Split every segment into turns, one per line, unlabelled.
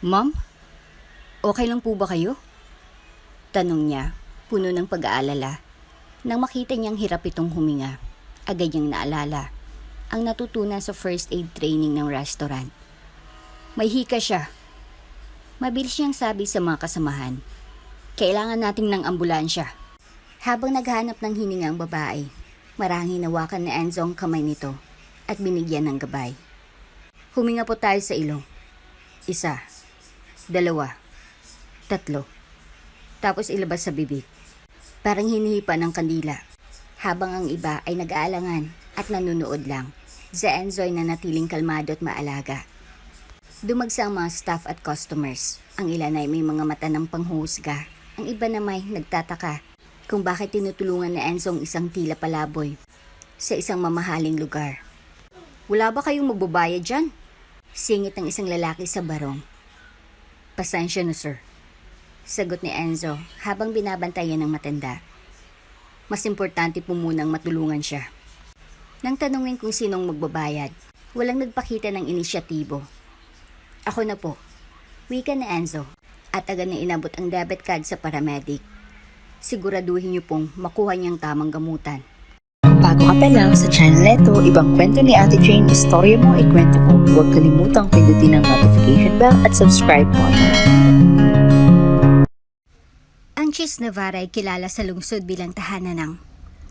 Ma'am, okay lang po ba kayo? Tanong niya, puno ng pag-aalala. Nang makita niyang hirap itong huminga, agad niyang naalala ang natutunan sa first aid training ng restaurant. May hika siya. Mabilis niyang sabi sa mga kasamahan, kailangan nating ng ambulansya. Habang naghanap ng hininga ang babae, marahang hinawakan ni Enzo ang kamay nito at binigyan ng gabay. Huminga po tayo sa ilong. 1, 2, 3. Tapos ilabas sa bibig. Parang hinihipa ng kandila. Habang ang iba ay nag-aalangan at nanunood lang, si Enzo ay nanatiling kalmado at maalaga. Dumagsa ang mga staff at customers. Ang ilan ay may mga mata ng panghuhusga. Ang iba na may nagtataka kung bakit tinutulungan ni Enzo ang isang tila palaboy sa isang mamahaling lugar. Wala ba kayong magbabayad dyan? Singit ng isang lalaki sa barong. Pasensya na sir, sagot ni Enzo habang binabantayan ng matanda. Mas importante po munang matulungan siya. Nang tanungin kung sinong magbabayad, walang nagpakita ng inisyatibo. Ako na po, wika ni Enzo, at agad na inabot ang debit card sa paramedic. Siguraduhin niyo pong makuha niyang tamang gamutan.
Kung bago ka pa lang sa channel neto, ibang kwento ni Ate Jane, istorya mo, ikwento ko. Huwag kalimutang pindutin ang notification bell at subscribe button.
Ang Cheese Navarra ay kilala sa lungsod bilang tahanan ng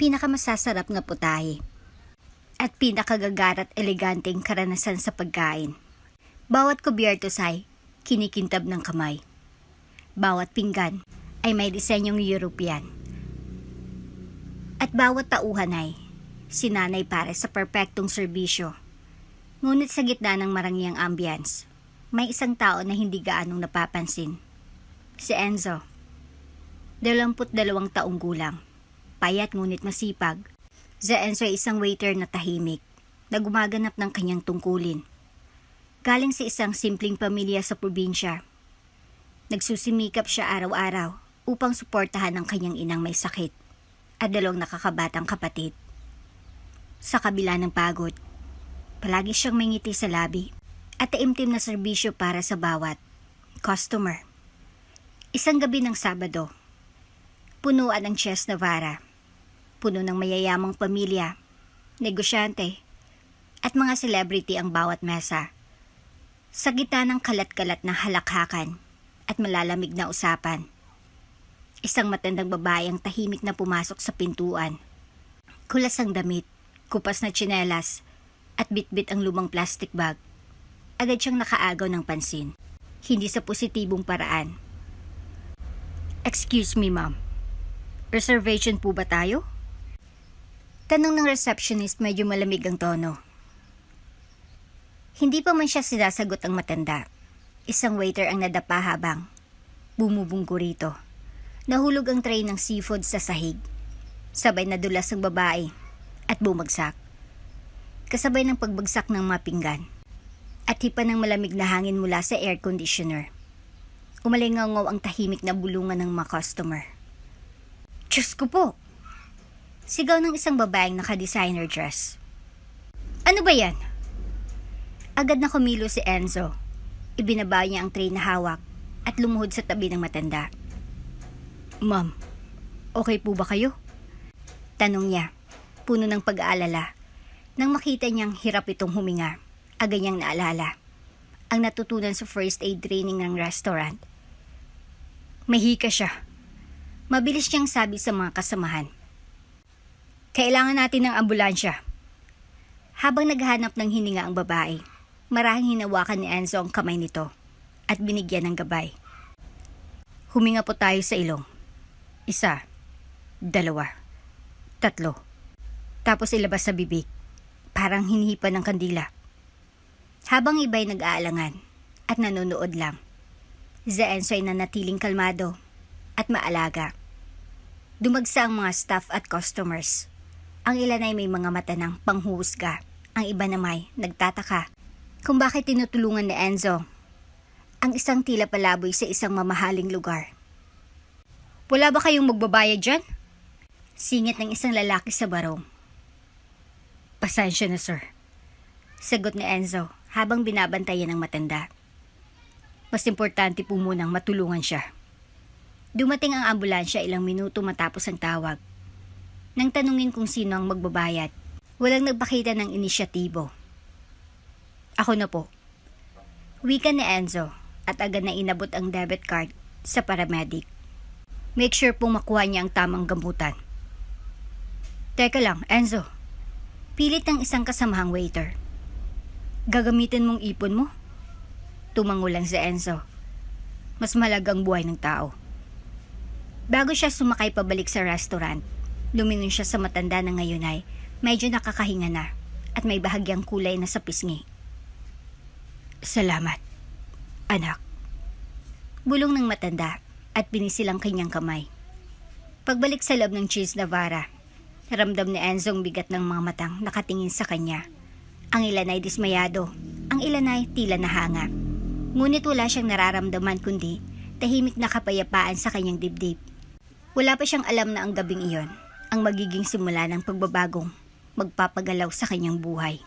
pinakamasasarap na putahe at pinakagagarat eleganteng karanasan sa pagkain. Bawat kubyertos ay kinikintab ng kamay. Bawat pinggan ay may disenyong European. At bawat tauhan ay sinanay para sa perpektong serbisyo. Ngunit sa gitna ng marangyang ambience, may isang tao na hindi gaanong napapansin. Si Enzo. 22 taong gulang. Payat ngunit masipag. Si Enzo ay isang waiter na tahimik na gumaganap ng kanyang tungkulin. Galing sa isang simpleng pamilya sa probinsya. Nagsusimikap siya araw-araw upang suportahan ang kanyang inang may sakit at 2 nakakabatang kapatid. Sa kabila ng pagod, palagi siyang may ngiti sa labi at taimtim na serbisyo para sa bawat customer. Isang gabi ng Sabado, punuan ang Cheese Navarra, puno ng mayayamang pamilya, negosyante, at mga celebrity ang bawat mesa. Sa gitna ng kalat-kalat na halakhakan at malalamig na usapan, isang matandang babae ang tahimik na pumasok sa pintuan. Kulas ang damit, kupas na tsinelas, at bitbit ang lumang plastic bag. Agad siyang nakaagaw ng pansin, hindi sa positibong paraan. Excuse me, ma'am. Reservation po ba tayo? Tanong ng receptionist, medyo malamig ang tono. Hindi pa man siya sinasagot ang matanda. Isang waiter ang nadapa habang bumubunggo rito. Nahulog ang tray ng seafood sa sahig. Sabay na dulas ang babae at bumagsak. Kasabay ng pagbagsak ng mga pinggan at hipa ng malamig na hangin mula sa air conditioner. Umalingaw ang tahimik na bulungan ng mga customer. Diyos ko po! Sigaw ng isang babaeng naka-designer dress. Ano ba yan? Agad na kumilo si Enzo. Ibinaba niya ang tray na hawak at lumuhod sa tabi ng matanda. Ma'am, okay po ba kayo? Tanong niya, puno ng pag-aalala. Nang makita niyang hirap itong huminga, agad niyang naalala ang natutunan sa first aid training ng restaurant. May hika siya. Mabilis niyang sabi sa mga kasamahan, kailangan natin ng ambulansya. Habang naghahanap ng hininga ang babae, marahang hinawakan ni Enzo ang kamay nito at binigyan ng gabay. Huminga po tayo sa ilong. 1, 2, 3. Tapos ilabas sa bibig. Parang hinihipa ng kandila. Habang iba'y nag-aalangan at nanonood lang, si Enzo ay nanatiling kalmado at maalaga. Dumagsa ang mga staff at customers. Ang ilan ay may mga mata ng panghuhusga. Ang iba na may nagtataka kung bakit tinutulungan ni Enzo ang isang tila palaboy sa isang mamahaling lugar. Wala ba kayong magbabayad dyan? Singit ng isang lalaki sa barong. Pasensya na sir, sagot ni Enzo habang binabantayan ng matanda. Mas importante po munang matulungan siya. Dumating ang ambulansya ilang minuto matapos ang tawag. Nang tanungin kung sino ang magbabayad, walang nagpakita ng inisyatibo. Ako na po. Wika ni Enzo at agad na inabot ang debit card sa paramedic. Make sure pong makuha niya ang tamang gamutan. Teka lang, Enzo. Pilit ng isang kasamahang waiter. Gagamitin mong ipon mo? Tumango lang si Enzo. Mas malagang buhay ng tao. Bago siya sumakay pabalik sa restaurant, lumingon siya sa matanda na ngayon ay medyo nakakahinga na at may bahagyang kulay na sa pisngi. Salamat, anak. Bulong ng matanda at pinisilang kanyang kamay. Pagbalik sa loob ng Cheese Navarra, naramdam ni Enzo ang bigat ng mga matang nakatingin sa kanya. Ang ilan ay dismayado, ang ilan ay tila nahanga. Ngunit wala siyang nararamdaman kundi tahimik na kapayapaan sa kanyang dibdib. Wala pa siyang alam na ang gabing iyon ang magiging simula ng pagbabagong magpapagalaw sa kanyang buhay.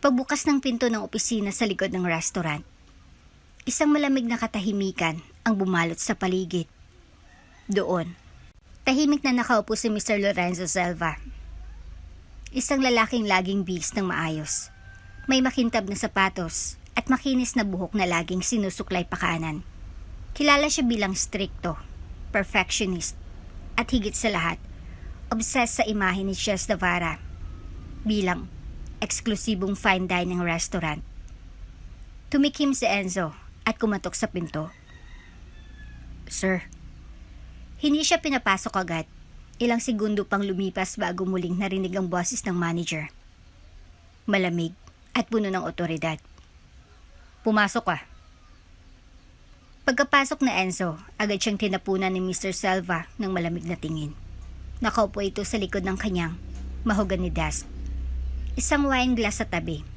Pagbukas ng pinto ng opisina sa likod ng restaurant, isang malamig na katahimikan ang bumalot sa paligid. Doon, tahimik na nakaupo si Mr. Lorenzo Selva. Isang lalaking laging bihis ng maayos. May makintab na sapatos at makinis na buhok na laging sinusuklay pa kanan. Kilala siya bilang stricto, perfectionist, at higit sa lahat, obsessed sa imahe ni Chef Navarra bilang eksklusibong fine dining restaurant. Tumikim si Enzo at kumatok sa pinto. Sir. Hindi siya pinapasok agad. Ilang segundo pang lumipas bago muling narinig ang boses ng manager. Malamig at puno ng otoridad. Pumasok ka. Pagkapasok na Enzo, agad siyang tinapunan ni Mr. Selva ng malamig na tingin. Nakaupo ito sa likod ng kanyang mahogany desk. Isang wine glass sa tabi.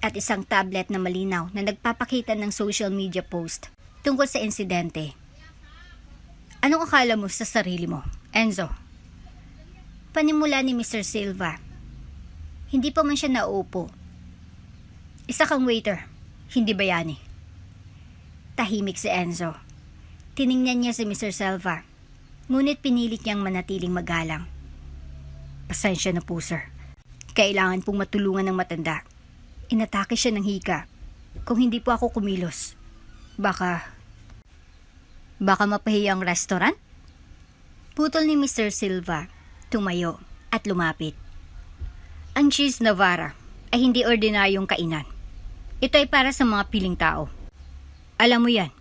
At isang tablet na malinaw na nagpapakita ng social media post tungkol sa insidente. Anong akala mo sa sarili mo, Enzo? Panimula ni Mr. Silva. Hindi pa man siya nauupo. Isa kang waiter, hindi bayani. Tahimik si Enzo. Tiningnan niya si Mr. Silva, ngunit pinilit niyang manatiling magalang. Pasensya na po, sir. Kailangan pong matulungan ng matanda. Inatake siya ng hika. Kung hindi po ako kumilos, baka mapahiya ang restaurant? Putol ni Mr. Silva, tumayo at lumapit. Ang Cheese Navarra ay hindi ordinaryong kainan. Ito ay para sa mga piling tao. Alam mo yan.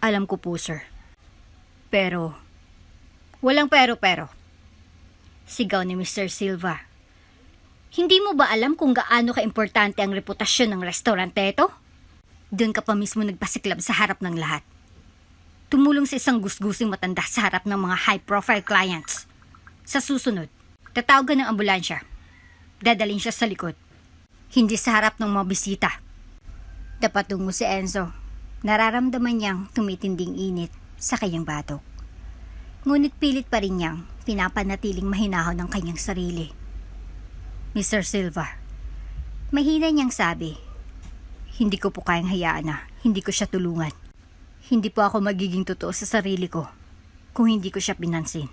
Alam ko po, sir. Pero, walang pero. Sigaw ni Mr. Silva. Hindi mo ba alam kung gaano ka-importante ang reputasyon ng restaurante ito? Doon ka pa mismo nagpasiklab sa harap ng lahat. Tumulong sa isang gusgusing matanda sa harap ng mga high-profile clients. Sa susunod, tatawagan ng ambulansya. Dadalhin siya sa likod. Hindi sa harap ng mga bisita. Napatungo si Enzo. Nararamdaman niyang tumitinding init sa kanyang batok. Ngunit pilit pa rin niyang pinapanatiling mahinahon ang kanyang sarili. Mr. Silva, mahina niyang sabi, hindi ko po kayang hayaan na hindi ko siya tulungan. Hindi po ako magiging totoo sa sarili ko kung hindi ko siya pinansin.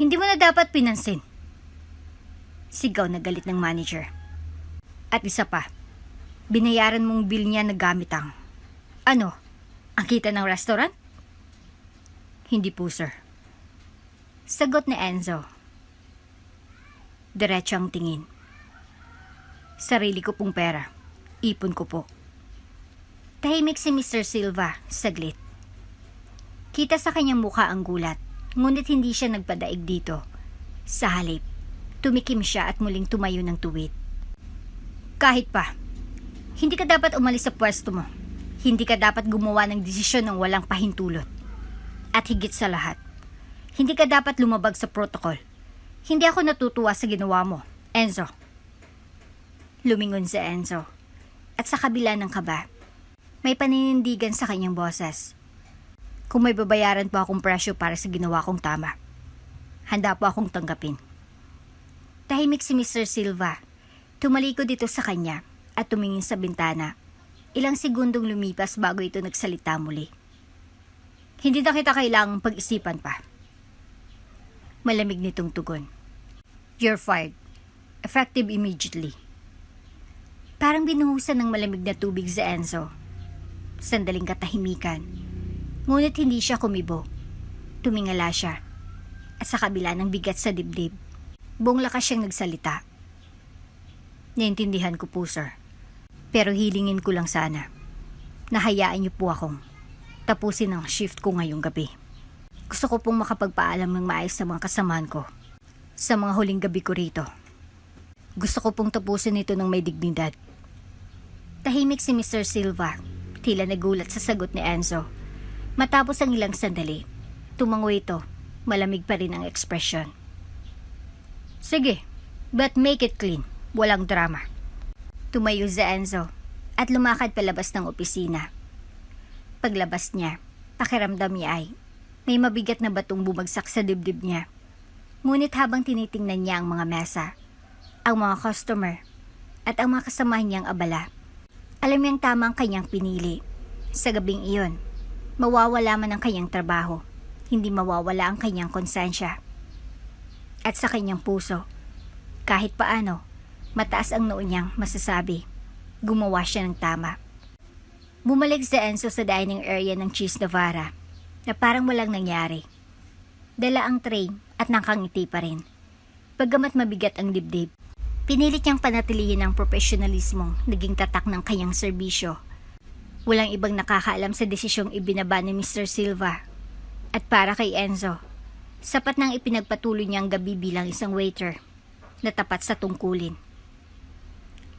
Hindi mo na dapat pinansin. Sigaw na galit ng manager. At isa pa, binayaran mong bill niya na gamit ang ang kita ng restaurant? Hindi po, sir. Sagot ni Enzo. Diretso ang tingin. Sarili ko pong pera. Ipon ko po. Tahimik si Mr. Silva, saglit. Kita sa kanyang mukha ang gulat, ngunit hindi siya nagpadaig dito. Sa halip, tumikim siya at muling tumayo ng tuwid. Kahit pa, hindi ka dapat umalis sa pwesto mo. Hindi ka dapat gumawa ng desisyon ng walang pahintulot. At higit sa lahat, hindi ka dapat lumabag sa protocol. Hindi ako natutuwa sa ginawa mo, Enzo. Lumingon si Enzo. At sa kabila ng kaba, may paninindigan sa kanyang boses. Kung may babayaran po akong presyo para sa ginawa kong tama, handa po akong tanggapin. Tahimik si Mr. Silva. Tumalikod dito sa kanya at tumingin sa bintana. Ilang segundong lumipas bago ito nagsalita muli. Hindi na kita kailangang pag-isipan pa. Malamig nitong tugon. You're fired. Effective immediately. Parang binuhusan ng malamig na tubig si Enzo. Sandaling katahimikan. Ngunit hindi siya kumibo. Tumingala siya. At sa kabila ng bigat sa dibdib, buong lakas siyang nagsalita. Naintindihan ko po, sir. Pero hilingin ko lang sana. Nahayaan niyo po akong tapusin ang shift ko ngayong gabi. Gusto ko pong makapagpaalam ng maayos sa mga kasamahan ko sa mga huling gabi ko rito. Gusto ko pong tapusin ito ng may dignidad. Tahimik si Mr. Silva, tila nagulat sa sagot ni Enzo. Matapos ang ilang sandali, tumango ito, malamig pa rin ang ekspresyon. Sige, but make it clean, walang drama. Tumayo si Enzo at lumakad palabas ng opisina. Paglabas niya, pakiramdam niya ay may mabigat na batong bumagsak sa dibdib niya. Ngunit habang tinitingnan niya ang mga mesa, ang mga customer, at ang mga kasamahan niyang abala, alam niyang tama ang kanyang pinili. Sa gabing iyon, mawawala man ang kanyang trabaho, hindi mawawala ang kanyang konsensya. At sa kanyang puso, kahit paano, mataas ang noo niyang masasabi, gumawa siya ng tama. Bumalik si Enzo sa dining area ng Cheese Navarra na parang walang nangyari. Dala ang tray at nakangiti pa rin. Bagamat mabigat ang dibdib, pinilit niyang panatilihin ang profesionalismong naging tatak ng kanyang serbisyo. Walang ibang nakakaalam sa desisyong ibinaba ni Mr. Silva. At para kay Enzo, sapat nang ipinagpatuloy niyang gabi bilang isang waiter na tapat sa tungkulin.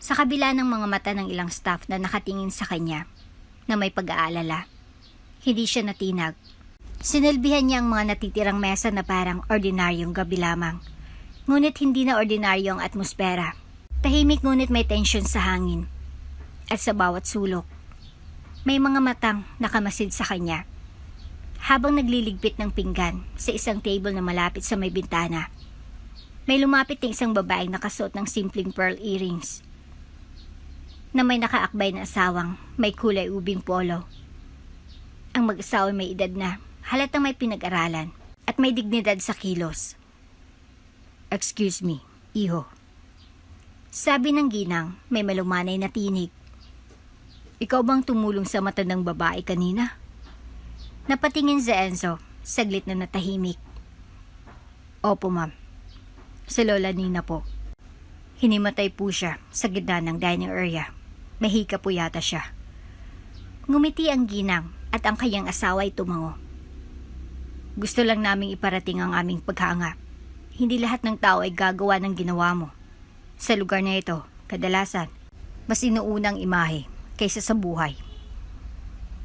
Sa kabila ng mga mata ng ilang staff na nakatingin sa kanya na may pag-aalala, hindi siya natinag. Sinilbihan niya ang mga natitirang mesa na parang ordinaryong gabi lamang. Ngunit hindi na ordinaryo ang atmosfera. Tahimik ngunit may tensyon sa hangin. At sa bawat sulok, may mga matang nakamasid sa kanya. Habang nagliligpit ng pinggan sa isang table na malapit sa may bintana, may lumapit ng isang babaeng nakasuot ng simpleng pearl earrings na may nakaakbay na asawang may kulay ubing polo. Ang mag-asawa may edad na, halatang may pinag-aralan at may dignidad sa kilos. Excuse me, iho. Sabi ng ginang, may malumanay na tinig. Ikaw bang tumulong sa mata ng babae kanina? Napatingin si Enzo, saglit na natahimik. Opo, ma'am. Si Lola Nina po. Hinimatay po siya sa gitna ng dining area. Mahika po yata siya. Ngumiti ang ginang at ang kanyang asawa ay tumango. Gusto lang naming iparating ang aming paghanga. Hindi lahat ng tao ay gagawa ng ginawa mo. Sa lugar na ito, kadalasan, mas inuunang imahe kaysa sa buhay.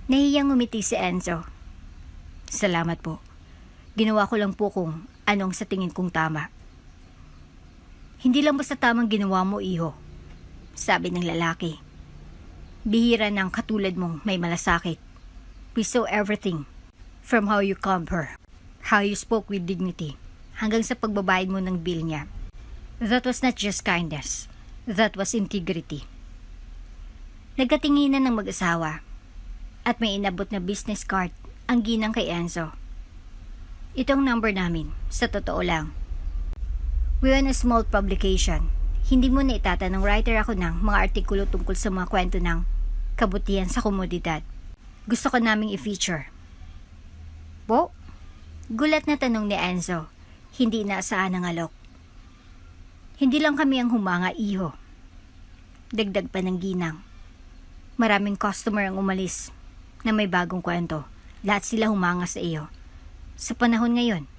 Nahiyang ngumiti si Enzo. Salamat po. Ginawa ko lang po kung anong sa tingin kong tama. Hindi lang basta tamang ginawa mo, iho. Sabi ng lalaki. Bihira ng katulad mong may malasakit. We saw everything. From how you calmed her, how you spoke with dignity, hanggang sa pagbabayad mo ng bill niya. That was not just kindness. That was integrity. Nagkatinginan ng mag-asawa at may inabot na business card ang ginang kay Enzo. Itong number namin, sa totoo lang. We run a small publication. Hindi mo na itatanong writer ako ng mga artikulo tungkol sa mga kwento ng kabutihan sa komodidad. Gusto ko naming i-feature. Po? Gulat na tanong ni Enzo. Hindi inaasahan ng alok. Hindi lang kami ang humanga, iho. Dagdag pa ng ginang. Maraming customer ang umalis na may bagong kwento. Lahat sila humanga sa iyo. Sa panahon ngayon,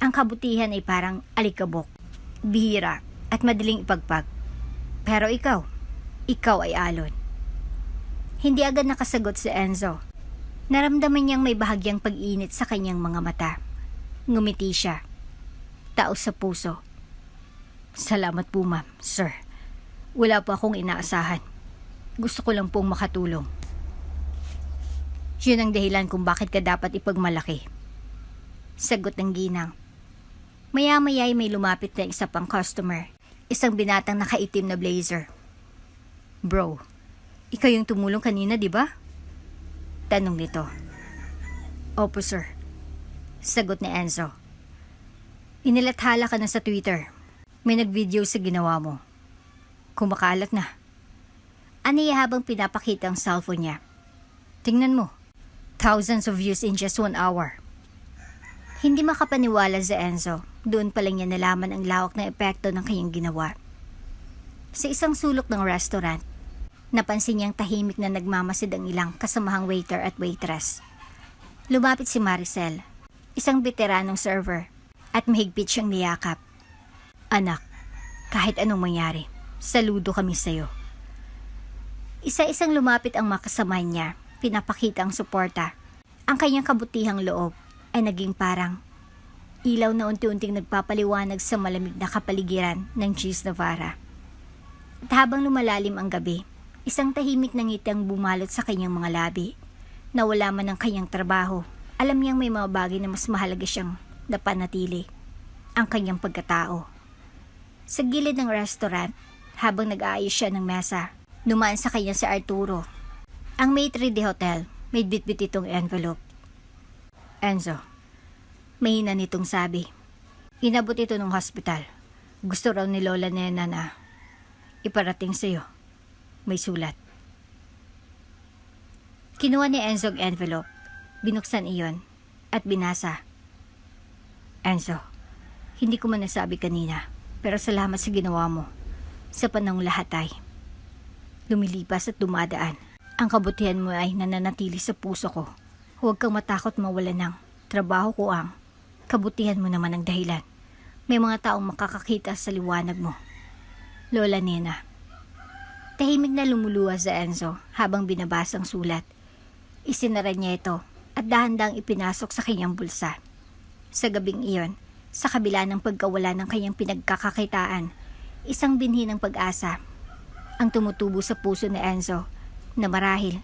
ang kabutihan ay parang alikabok, bihira at madaling ipagpag. Pero ikaw ay alon. Hindi agad nakasagot si Enzo. Naramdaman niyang may bahagyang pag-init sa kanyang mga mata. Ngumiti siya. Taos sa puso. Salamat po, ma'am, sir. Wala po akong inaasahan. Gusto ko lang pong makatulong. Yun ang dahilan kung bakit ka dapat ipagmalaki. Sagot ng ginang. Maya-maya ay may lumapit na isa pang customer. Isang binatang nakaitim na blazer. Bro, ikaw yung tumulong kanina, di ba? Tanong nito. Opo, sir. Sagot ni Enzo. Inilathala ka na sa Twitter. May nag-video sa ginawa mo. Kumakalat na. Aniya habang pinapakita ang cellphone niya. Tingnan mo. Thousands of views in just 1 hour. Hindi makapaniwala si Enzo. Doon pa lang niya nalaman ang lawak ng epekto ng kanyang ginawa. Sa isang sulok ng restaurant, napansin niyang tahimik na nagmamasid ang ilang kasamahang waiter at waitress. Lumapit si Maricel, isang veteranong server, at mahigpit siyang niyakap. Anak, kahit anong mangyari, saludo kami sa'yo. Isa-isang lumapit ang makasama niya, pinapakita ang suporta. Ang kanyang kabutihang loob ay naging parang ilaw na unti-unting nagpapaliwanag sa malamig na kapaligiran ng Cheese Navarra. At habang lumalalim ang gabi, isang tahimik na ngiti ang bumalot sa kanyang mga labi. Nawala man ang kanyang trabaho, alam niyang may mga bagay na mas mahalaga siyang napanatili, ang kanyang pagkatao. Sa gilid ng restaurant, habang nag-aayos siya ng mesa, dumaan sa kanya si Arturo. Ang maitre de hotel, may bitbit itong envelope. Enzo, mahina nitong sabi. Inabot ito ng hospital. Gusto raw ni Lola Nena na iparating sa'yo. May sulat. Kinuha ni Enzo ang envelope. Binuksan iyon at binasa. Enzo, hindi ko man nasabi kanina, pero salamat sa ginawa mo. Sa panahong lahat ay lumilipas at dumadaan. Ang kabutihan mo ay nananatili sa puso ko. Huwag kang matakot mawala ng trabaho ko ang kabutihan mo naman ang dahilan. May mga taong makakakita sa liwanag mo. Lola Nena. Tahimik na lumuluwa sa Enzo habang binabasa ang sulat. Isinara niya ito at dahan-dahang ipinasok sa kanyang bulsa. Sa gabing iyon, sa kabila ng pagkawala ng kanyang pinagkakakitaan, isang binhi ng pag-asa ang tumutubo sa puso ni Enzo na marahil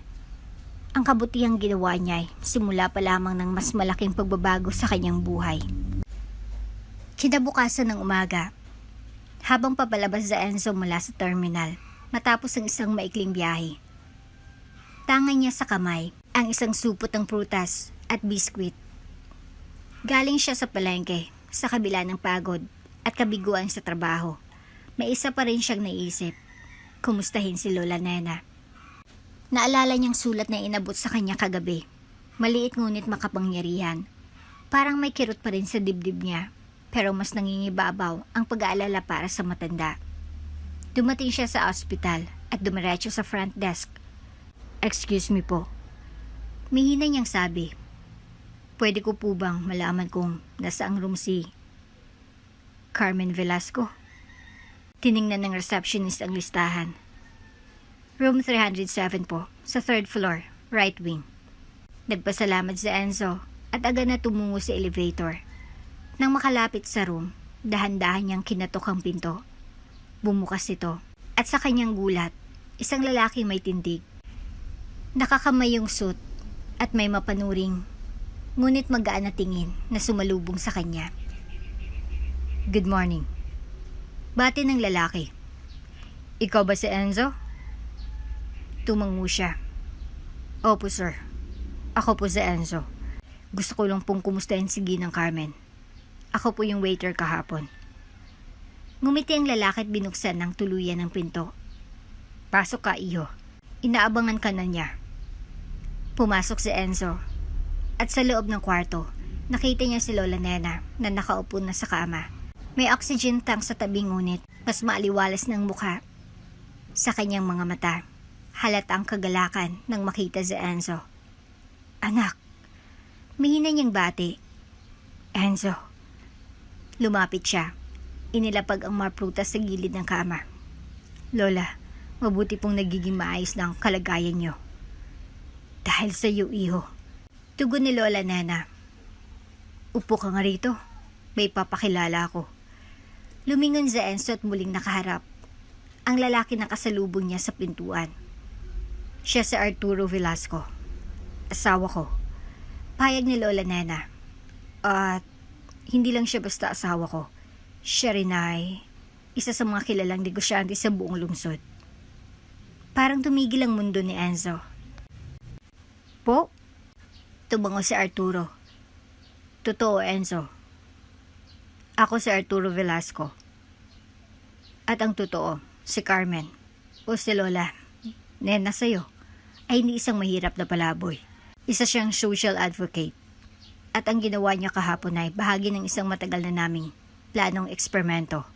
ang kabutihang ginawa niya ay simula pa lamang ng mas malaking pagbabago sa kanyang buhay. Kinabukasan ng umaga, habang papalabas sa Enzo mula sa terminal, matapos ang isang maikling biyahe, tangan niya sa kamay ang isang supot ng prutas at biskwit. Galing siya sa palengke sa kabila ng pagod at kabiguan sa trabaho. May isa pa rin siyang naisip, kumustahin si Lola Nena. Naalala niyang sulat na inabot sa kanya kagabi. Maliit ngunit makapangyarihan. Parang may kirot pa rin sa dibdib niya, pero mas nangingibabaw ang pag-aalala para sa matanda. Dumating siya sa ospital at dumiretso sa front desk. Excuse me po. Mihina niyang sabi. Pwede ko po bang malaman kung nasaang room si Carmen Velasco? Tiningnan ng receptionist ang listahan. Room 307 po, sa 3rd floor, right wing. Nagpasalamat si Enzo at agad na tumungo sa elevator. Nang makalapit sa room, dahan-dahan niyang kinatok ang pinto. Bumukas ito at sa kanyang gulat, isang lalaki may tindig. Nakakamayong suit at may mapanuring, ngunit magaan na tingin na sumalubong sa kanya. Good morning. Bati ng lalaki. Ikaw ba si Enzo? Tumango siya. Opo sir. Ako po si Enzo. Gusto ko lang pong kumustahin si Ginang Carmen. Ako po yung waiter kahapon. Ngumiti ang lalaki at binuksan ng tuluyan ng pinto. Pasok ka, iho. Inaabangan ka na niya. Pumasok si Enzo. At sa loob ng kwarto, nakita niya si Lola Nena na nakaupo na sa kama. May oxygen tank sa tabi ngunit mas maaliwalas ng mukha. Sa kanyang mga mata, halata ang kagalakan nang makita si Enzo. Anak, mihina niyang bati. Enzo. Lumapit siya. Inilapag ang mga prutas sa gilid ng kama. Lola, mabuti pong nagiging maayos na ang kalagayan niyo. Dahil sa iyo, iho. Tugon ni Lola Nena. Upo ka nga rito. May papakilala ako. Lumingon si Enzo at muling nakaharap. Ang lalaki na kasalubong niya sa pintuan. Siya si Arturo Velasco. Asawa ko. Payag ni Lola Nena. At hindi lang siya basta asawa ko. Siya rin ay isa sa mga kilalang negosyante sa buong lungsod. Parang tumigil ang mundo ni Enzo. Po? Tumango si Arturo. Totoo, Enzo. Ako si Arturo Velasco. At ang totoo, si Carmen, o si Lola, Nena sa'yo, ay hindi isang mahirap na palaboy. Isa siyang social advocate. At ang ginawa niya kahapon ay bahagi ng isang matagal na naming planong eksperimento.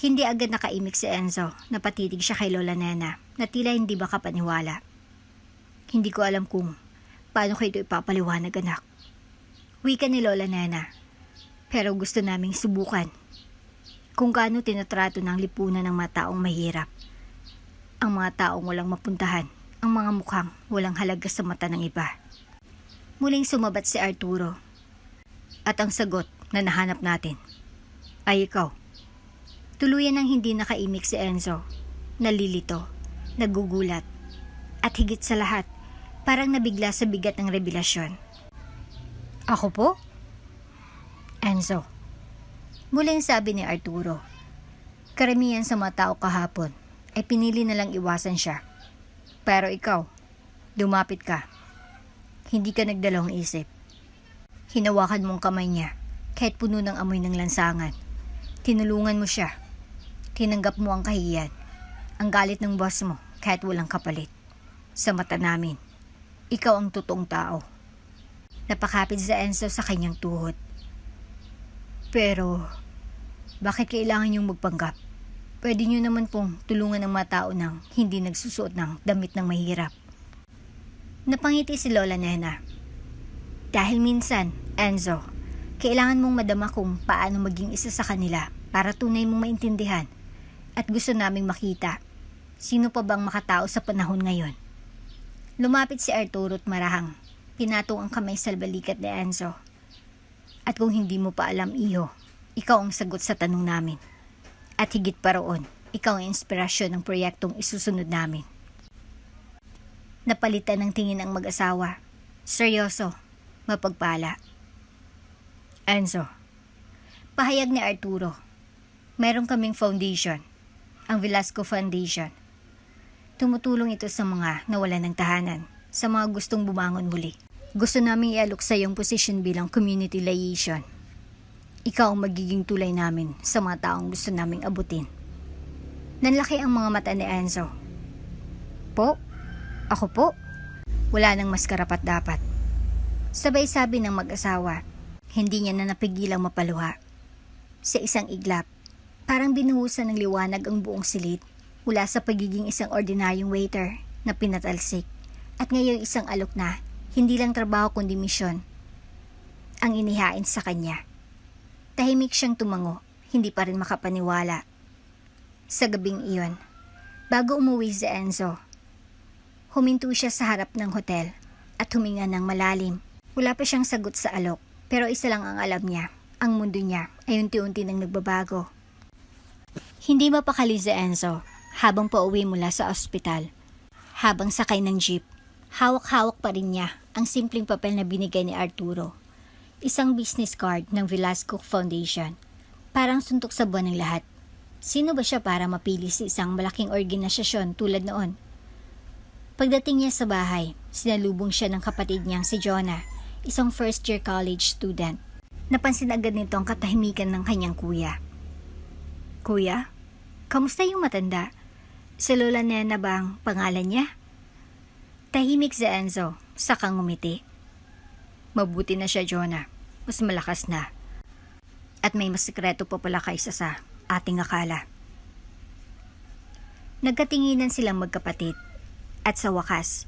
Hindi agad nakaimik si Enzo na patitig siya kay Lola Nena na tila hindi makapaniwala. Hindi ko alam kung paano ko ito ipapaliwanag, anak. Wika ni Lola Nena. Pero gusto naming subukan kung gaano tinatrato ng lipunan ng mga taong mahirap. Ang mga taong walang mapuntahan, ang mga mukhang walang halaga sa mata ng iba. Muling sumabat si Arturo. At ang sagot na nahanap natin ay ikaw. Tuluyan ng hindi nakaimik si Enzo. Nalilito, nagugulat, at higit sa lahat, parang nabigla sa bigat ng revelasyon. Ako po? Enzo. Muling sabi ni Arturo. Karamihan sa mga tao kahapon ay pinili na lang iwasan siya. Pero ikaw, lumapit ka. Hindi ka nagdalawang isip. Hinawakan mong kamay niya kahit puno ng amoy ng lansangan. Tinulungan mo siya. Tinanggap mo ang kahiyan, ang galit ng boss mo kahit walang kapalit. Sa mata namin, ikaw ang totoong tao. Napakapit si Enzo sa kanyang tuhod. Pero, bakit kailangan niyong magpanggap? Pwede niyo naman pong tulungan ng mga tao nang hindi nagsusuot ng damit ng mahirap. Napangiti si Lola Nena. Dahil minsan, Enzo, kailangan mong madama kung paano maging isa sa kanila para tunay mong maintindihan. At gusto naming makita, sino pa bang makatao sa panahon ngayon? Lumapit si Arturo at marahang pinatong ang kamay sa balikat ni Enzo. At kung hindi mo pa alam, iho, ikaw ang sagot sa tanong namin. At higit pa roon, ikaw ang inspirasyon ng proyektong isusunod namin. Napalitan ng tingin ang mag-asawa. Seryoso, mapagpala. Enzo, pahayag ni Arturo, meron kaming foundation, ang Velasco Foundation. Tumutulong ito sa mga nawalan ng tahanan, sa mga gustong bumangon muli. Gusto namin ialok sa iyong posisyon bilang community liaison. Ikaw ang magiging tulay namin sa mga taong gusto naming abutin. Nanlaki ang mga mata ni Enzo. Po? Ako po? Wala nang mas karapat dapat. Sabay sabi ng mag-asawa, hindi niya na napigilang mapaluha. Sa isang iglap, parang binuhusan ng liwanag ang buong silid mula sa pagiging isang ordinaryong waiter na pinatalsik at ngayong isang alok na hindi lang trabaho kundi misyon ang inihain sa kanya. Tahimik siyang tumango, hindi pa rin makapaniwala. Sa gabing iyon, bago umuwi si Enzo, huminto siya sa harap ng hotel at huminga ng malalim. Wala pa siyang sagot sa alok, pero isa lang ang alam niya, ang mundo niya ay unti-unti nang nagbabago. Hindi mapakali si Enzo habang pauwi mula sa ospital. Habang sakay ng jeep, hawak-hawak pa rin niya ang simpleng papel na binigay ni Arturo. Isang business card ng Velasco Foundation. Parang suntok sa buwan ng lahat. Sino ba siya para mapili sa isang malaking organisasyon tulad noon? Pagdating niya sa bahay, sinalubong siya ng kapatid niyang si Jonah, isang first year college student. Napansin agad nito ang katahimikan ng kanyang kuya. Kuya, kamusta yung matanda? Si Lola Nena ba ang pangalan niya? Tahimik si Enzo, sakang ngumiti. Mabuti na siya, Jonah. Mas malakas na. At may mas sekreto pa pala kaysa sa ating akala. Nagkatinginan silang magkapatid. At sa wakas,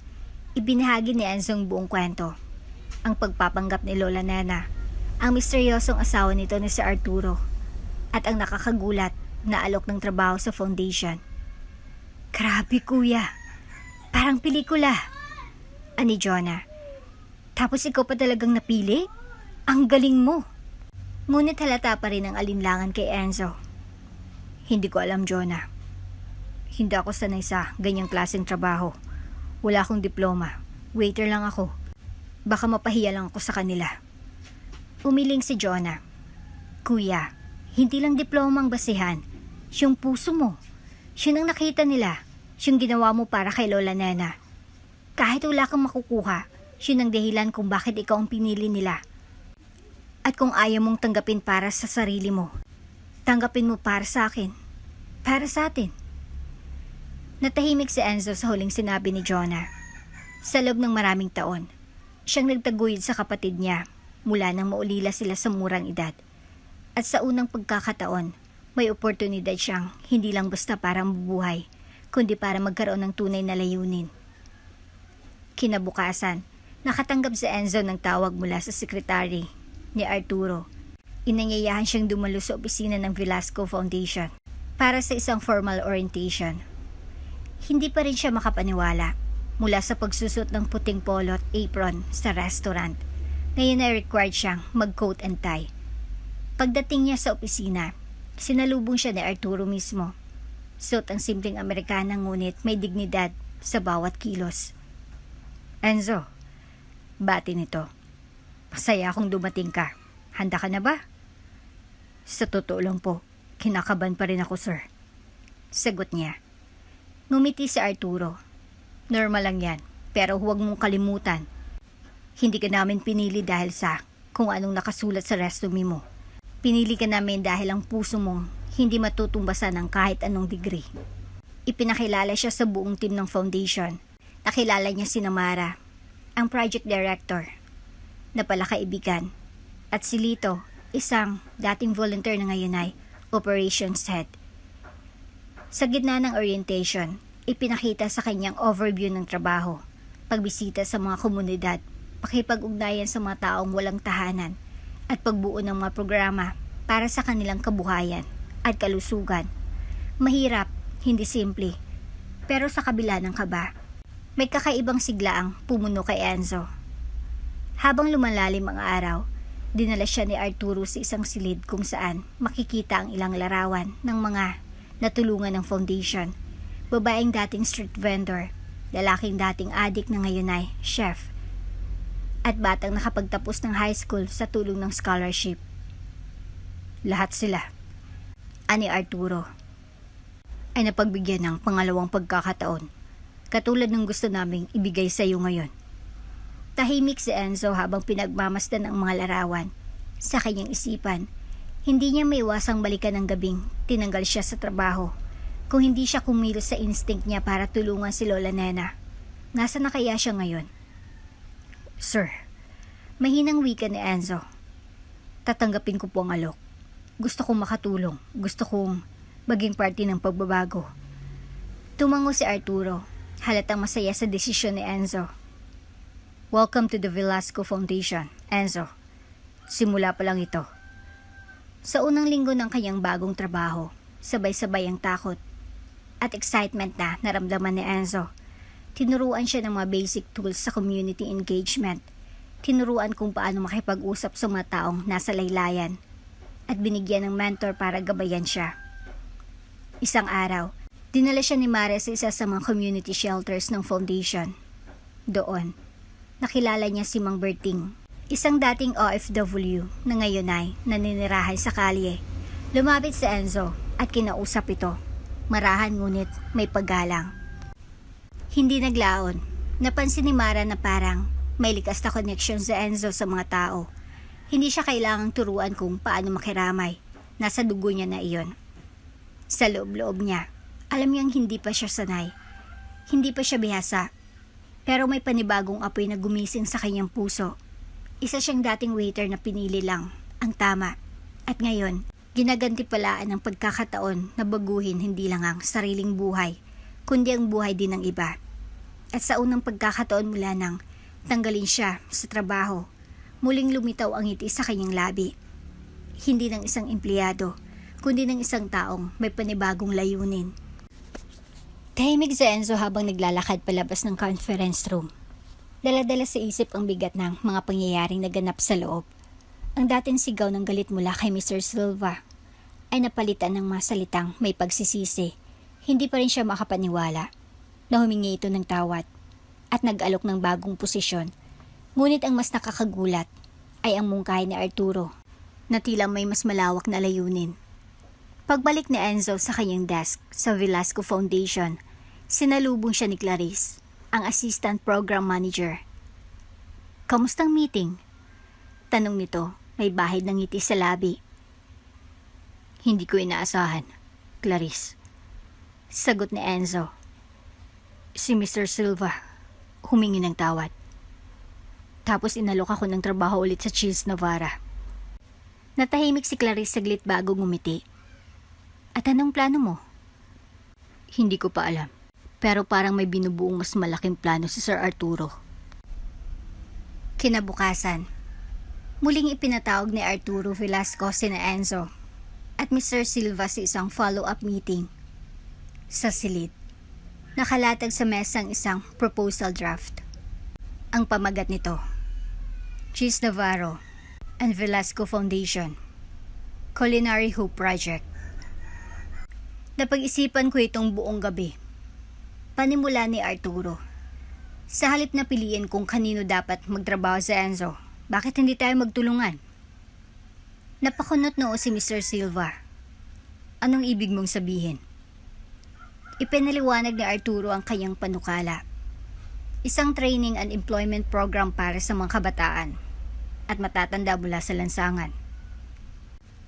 ibinahagi ni Enzo ang buong kwento. Ang pagpapanggap ni Lola Nena, ang misteryosong asawa nito ni si Arturo, at ang nakakagulat na alok ng trabaho sa foundation. Grabe kuya, parang pelikula. Ani Jonah. Tapos ikaw pa talagang napili? Ang galing mo. Ngunit halata pa rin ang alinlangan kay Enzo. Hindi ko alam, Jonah. Hindi ako sanay sa ganyang klaseng trabaho. Wala akong diploma. Waiter lang ako. Baka mapahiya lang ako sa kanila. Umiling si Jonah. Kuya, hindi lang diploma ang basihan. Yung puso mo. Yun ang nakita nila. Yung ginawa mo para kay Lola Nena. Kahit wala kang makukuha, yun ang dahilan kung bakit ikaw ang pinili nila. At kung ayaw mong tanggapin para sa sarili mo, tanggapin mo para sa akin. Para sa atin. Natahimik si Enzo sa huling sinabi ni Jonah. Sa loob ng maraming taon, siyang nagtaguyod sa kapatid niya mula nang maulila sila sa murang edad. At sa unang pagkakataon, may oportunidad siyang hindi lang basta para mabuhay, kundi para magkaroon ng tunay na layunin. Kinabukasan, nakatanggap si Enzo ng tawag mula sa sekretary ni Arturo. Inanyayahan siyang dumalo sa opisina ng Velasco Foundation para sa isang formal orientation. Hindi pa rin siya makapaniwala mula sa pagsusot ng puting polo at apron sa restaurant. Ngayon ay required siyang mag-coat and tie. Pagdating niya sa opisina, sinalubong siya ni Arturo mismo. Suot ang simpleng Amerikana ngunit may dignidad sa bawat kilos. Enzo, bati nito. Masaya akong dumating ka. Handa ka na ba? Sa totoo lang po, kinakabahan pa rin ako, sir. Sagot niya. Ngumiti si Arturo. Normal lang yan, pero huwag mong kalimutan. Hindi ka namin pinili dahil sa kung anong nakasulat sa resume mo. Pinili ka namin dahil ang puso mong hindi matutumbasan ng kahit anong degree. Ipinakilala siya sa buong team ng foundation. Nakilala niya si Namara, ang project director, na pala kaibigan. At si Lito, isang dating volunteer na ngayon ay operations head. Sa gitna ng orientation, ipinakita sa kanyang overview ng trabaho, pagbisita sa mga komunidad, pakipag-ugnayan sa mga taong walang tahanan, at pagbuo ng mga programa para sa kanilang kabuhayan at kalusugan. Mahirap, hindi simple, pero sa kabila ng kaba, may kakaibang siglaang pumuno kay Enzo. Habang lumalalim ang araw, dinala siya ni Arturo sa isang silid kung saan makikita ang ilang larawan ng mga natulungan ng foundation. Babaeng dating street vendor, lalaking dating adik na ngayon ay chef, at batang nakapagtapos ng high school sa tulong ng scholarship. Lahat sila, ani Arturo, ay napagbigyan ng pangalawang pagkakataon, katulad ng gusto naming ibigay sa iyo ngayon. Tahimik si Enzo habang pinagmamasdan ang mga larawan. Sa kanyang isipan, hindi niya maiwasang balikan ng gabing tinanggal siya sa trabaho. Kung hindi siya kumilos sa instinct niya para tulungan si Lola Nena, nasa na kaya siya ngayon? Sir, mahinang wika ni Enzo. Tatanggapin ko po ang alok. Gusto kong makatulong. Gusto kong maging parte ng pagbabago. Tumango si Arturo. Halatang masaya sa desisyon ni Enzo. Welcome to the Velasco Foundation, Enzo. Simula pa lang ito. Sa unang linggo ng kanyang bagong trabaho, sabay-sabay ang takot at excitement na naramdaman ni Enzo. Tinuruan siya ng mga basic tools sa community engagement. Tinuruan kung paano makipag-usap sa mga taong nasa laylayan at binigyan ng mentor para gabayan siya. Isang araw, dinala siya ni Mare sa isa sa mga community shelters ng foundation. Doon, nakilala niya si Mang Berting, isang dating OFW na ngayon ay naninirahan sa kalye. Lumapit si Enzo at kinausap ito. Marahan ngunit may paggalang. Hindi naglaon. Napansin ni Mara na parang may likas na connection sa Enzo sa mga tao. Hindi siya kailangang turuan kung paano makiramay. Nasa dugo niya na iyon. Sa loob-loob niya, alam niyang hindi pa siya sanay. Hindi pa siya bihasa. Pero may panibagong apoy na gumising sa kanyang puso. Isa siyang dating waiter na pinili lang ang tama. At ngayon, ginagantipalaan ang pagkakataon na baguhin hindi lang ang sariling buhay, kundi ang buhay din ng iba. At sa unang pagkakataon mula nang tanggalin siya sa trabaho, muling lumitaw ang ngiti sa kanyang labi. Hindi ng isang empleyado, kundi ng isang taong may panibagong layunin. Tahimik si Enzo habang naglalakad palabas ng conference room. Dala-dala sa isip ang bigat ng mga pangyayaring naganap sa loob. Ang dating sigaw ng galit mula kay Mr. Silva ay napalitan ng mga salitang may pagsisisi. Hindi pa rin siya makapaniwala na humingi ito ng tawad at nag-alok ng bagong posisyon. Ngunit ang mas nakakagulat ay ang mungkahi ni Arturo na tila may mas malawak na layunin. Pagbalik ni Enzo sa kanyang desk sa Velasco Foundation, Sinalubong siya ni Clarice, ang assistant program manager. "Kamustang meeting?" Tanong nito, may bahid ng ngiti sa labi. "Hindi ko inaasahan, Clarice." Sagot ni Enzo. "Si Mr. Silva, humingi ng tawad. Tapos inalok ako ng trabaho ulit sa Chills Navarra." Natahimik si Clarice saglit bago ngumiti. "At anong plano mo?" "Hindi ko pa alam. Pero parang may binubuong mas malaking plano si Sir Arturo." Kinabukasan, muling ipinatawag ni Arturo Velasco sina Enzo at Mr. Silva sa isang follow-up meeting. Sa silid, nakalatag sa mesa ang isang proposal draft. Ang pamagat nito, Cheese Navarro and Velasco Foundation, Culinary Hope Project. Napag-isipan ko itong buong gabi. Panimula ni Arturo. Sa halip na piliin kung kanino dapat magtrabaho sa Enzo, bakit hindi tayo magtulungan? Napakunot noo si Mr. Silva. "Anong ibig mong sabihin?" Ipinaliwanag ni Arturo ang kanyang panukala. Isang training and employment program para sa mga kabataan at matatanda mula sa lansangan,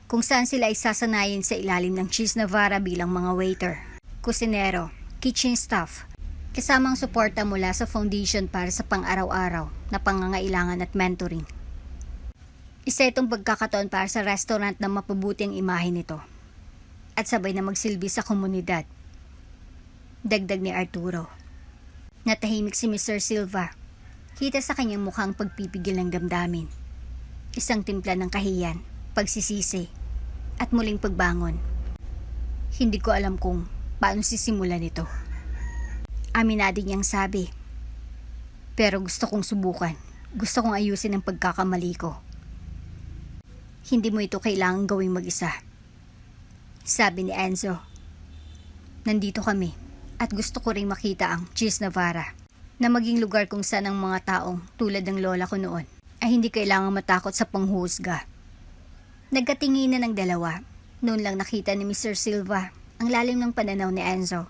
kung saan sila ay sasanayin sa ilalim ng Cheese Navarra bilang mga waiter, kusinero, kitchen staff, kasamang suporta mula sa foundation para sa pang-araw-araw na pangangailangan at mentoring. Isa itong pagkakataon para sa restaurant na mapabuti ang imahe nito at sabay na magsilbi sa komunidad. Dagdag ni Arturo. Natahimik si Mr. Silva. Kita sa kanyang mukhang pagpipigil ng damdamin. Isang timpla ng kahiyan, pagsisisi, at muling pagbangon. "Hindi ko alam kung paano sisimulan ito," aminado niyang sabi. "Pero gusto kong subukan. Gusto kong ayusin ang pagkakamali ko." "Hindi mo ito kailangang gawing mag-isa," sabi ni Enzo. "Nandito kami at gusto ko ring makita ang Cheese Navarra na maging lugar kung saan ang mga taong tulad ng lola ko noon ay hindi kailangang matakot sa panghuhusga." Nagkatinginan ng dalawa. Noon lang nakita ni Mr. Silva ang lalim ng pananaw ni Enzo